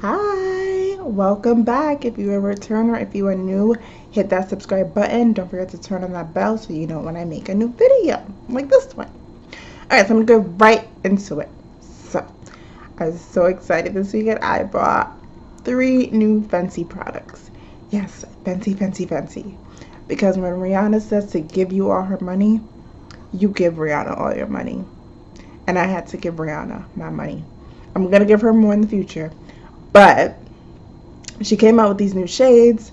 Hi, welcome back. If you're a returner, if you are new, hit that subscribe button. Don't forget to turn on that bell so you know when I make a new video, like this one. Alright, so I'm gonna go right into it. So, I was so excited this weekend. I bought 3 new Fenty products. Yes, Fenty, Fenty, Fenty. Because when Rihanna says to give you all her money, you give Rihanna all your money. And I had to give Rihanna my money. I'm gonna give her more in the future. But she came out with these new shades,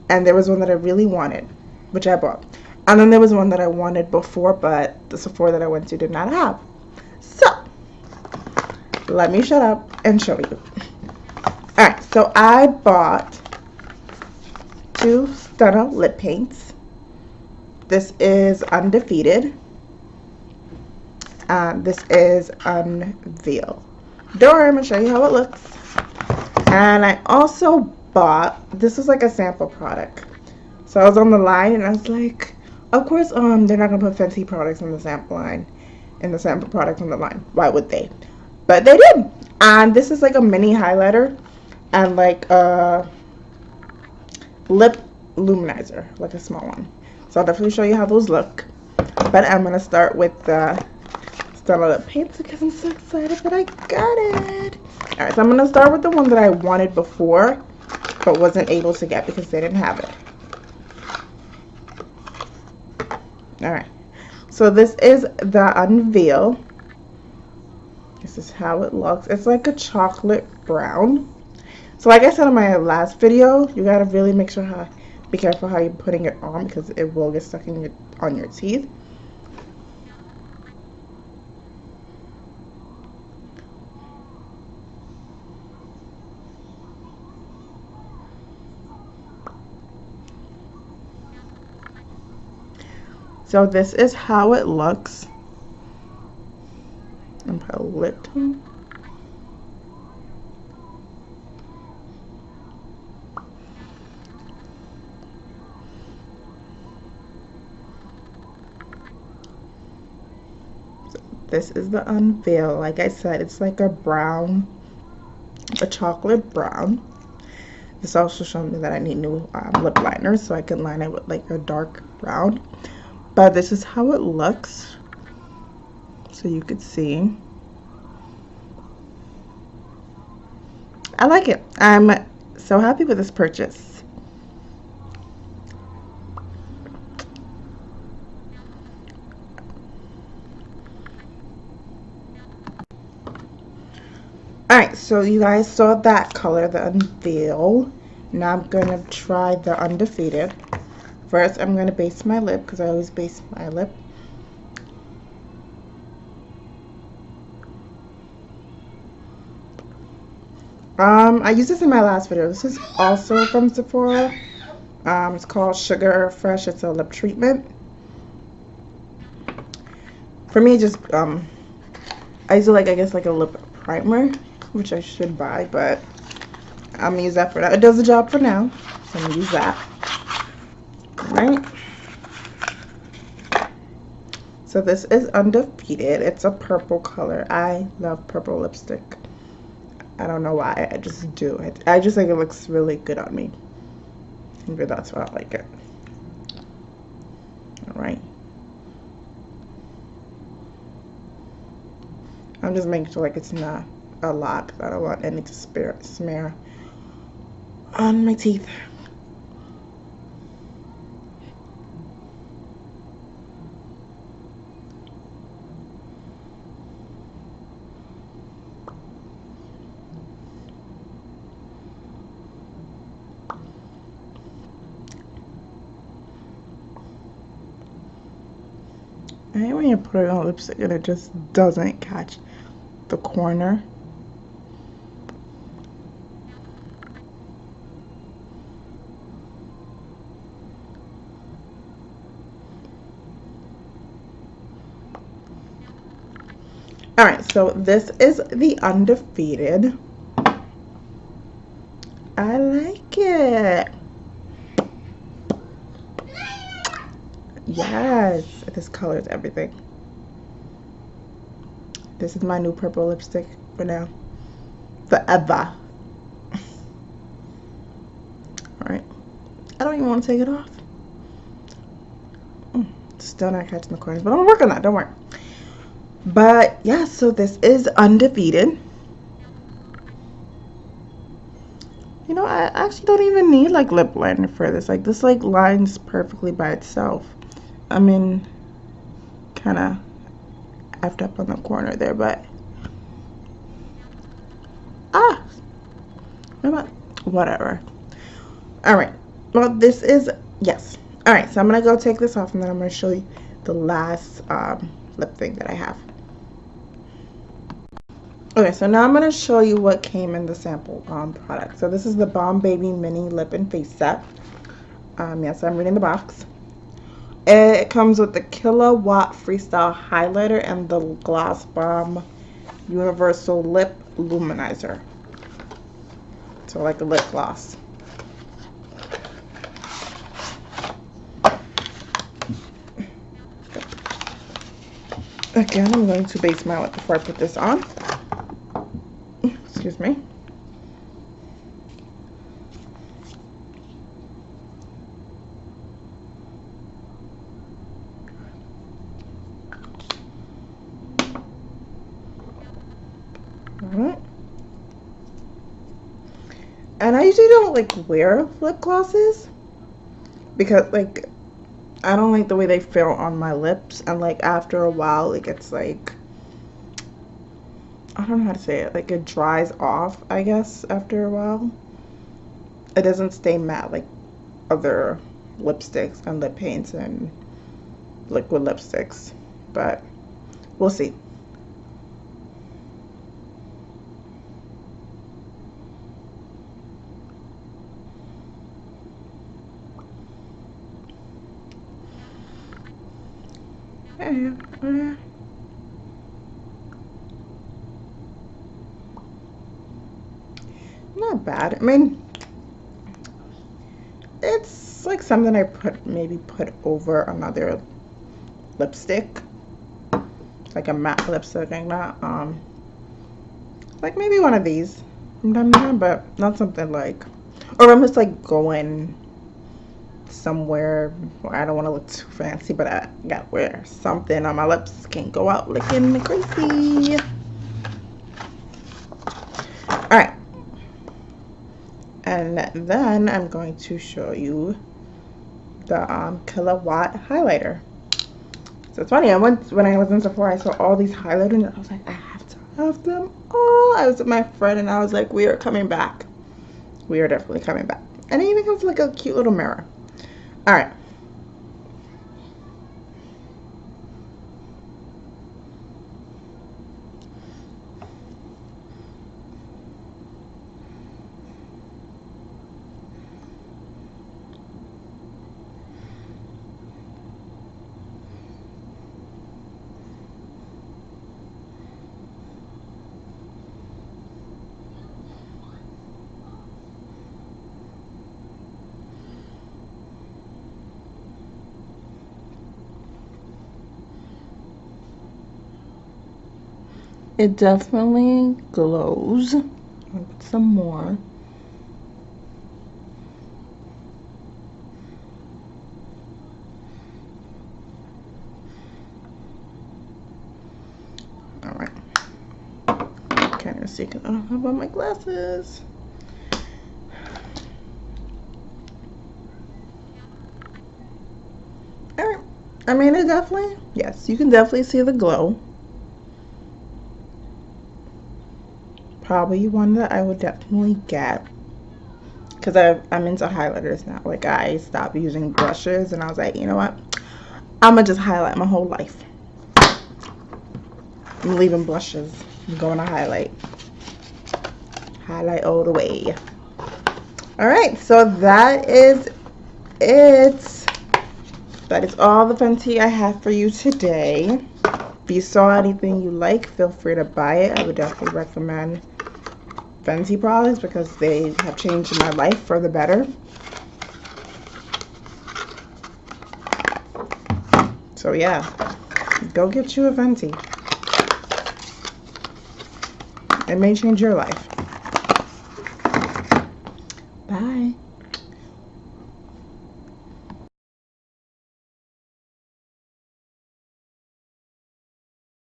and there was one that I really wanted, which I bought. And then there was one that I wanted before, but the Sephora that I went to did not have. So, let me shut up and show you. Alright, so I bought 2 Stunna lip paints. This is Undefeated. This is Unveil. Don't worry, I'm going to show you how it looks. And I also bought, this is like a sample product. So I was on the line and I was like, of course, they're not going to put Fenty products in the sample line, in the sample products on the line. Why would they? But they did. And this is like a mini highlighter and like a lip luminizer, like a small one. So I'll definitely show you how those look. But I'm going to start with the Stunna lip paints because I'm so excited that I got it. Alright, so I'm going to start with the one that I wanted before, but wasn't able to get because they didn't have it. Alright, so this is the Unveil. This is how it looks. It's like a chocolate brown. So like I said in my last video, you got to really make sure be careful how you're putting it on because it will get stuck in on your teeth. So this is how it looks. And put a lip tone. So this is the Unveil. Like I said, it's like a brown, a chocolate brown. This also showed me that I need new lip liners so I can line it with like a dark brown. But this is how it looks, so you could see. I like it. I'm so happy with this purchase. Alright, so you guys saw that color, the Unveil. Now I'm going to try the Undefeated. First, I'm going to base my lip because I always base my lip. I used this in my last video. This is also from Sephora. It's called Sugar Fresh. It's a lip treatment. For me, just I use it like, I guess, like a lip primer, which I should buy, but I'm gonna use that for now. It does the job for now, so I'm gonna use that. Right, so this is Undefeated. It's a purple color. I love purple lipstick. I don't know why, I just do. I just think it looks really good on me. Maybe that's why I like it. Alright, I'm just making sure like it's not a lot because I don't want any to smear on my teeth. I hate when you put it on lipstick and it just doesn't catch the corner. Alright, so this is the Undefeated. I like it. Yes, this color is everything. This is my new purple lipstick for now. Forever. You want to take it off? Still not catching the corners, but I'm working on that. Don't worry. But yeah, so this is Undefeated. You know, I actually don't even need like lip liner for this. Like this like lines perfectly by itself. I mean, kind of effed up on the corner there, but whatever. All right. Well, this is yes. All right. So I'm gonna go take this off, and then I'm gonna show you the last lip thing that I have. Okay, so now I'm going to show you what came in the sample product. So this is the Bomb Baby Mini Lip and Face Set. Yes, I'm reading the box. It comes with the Killawatt Freestyle Highlighter and the Gloss Bomb Universal Lip Luminizer. So like a lip gloss. Again, I'm going to base my lip before I put this on. Excuse me. Alright. And I usually don't like wear lip glosses because like I don't like the way they feel on my lips, and like after a while it gets like, I don't know how to say it, like it dries off, I guess, after a while. It doesn't stay matte like other lipsticks and lip paints and liquid lipsticks, but we'll see. Not bad. I mean, it's like something I maybe put over another lipstick, like a matte lipstick like that. Like maybe one of these from time to time, but not something like, or I'm just like going somewhere where I don't want to look too fancy, but I gotta wear something on my lips. Can't go out looking crazy. Alright. And then I'm going to show you the Killawatt highlighter. So it's funny, when I was in Sephora, I saw all these highlighters and I was like, I have to have them all. I was with my friend and I was like, we are coming back. We are definitely coming back. And it even comes with like a cute little mirror. Alright. It definitely glows. I'll put some more. Alright. Can't even see because I don't have on my glasses. Alright. I mean, it definitely, yes, you can definitely see the glow. Probably one that I would definitely get, because I'm into highlighters now. Like I stopped using brushes and I was like, you know what, I'm gonna just highlight my whole life. I'm leaving brushes. I'm going to highlight all the way. All right, so that is it. That is all the Fenty I have for you today. If you saw anything you like, feel free to buy it. I would definitely recommend Fenty products because they have changed my life for the better. So yeah, go get you a Fenty. It may change your life.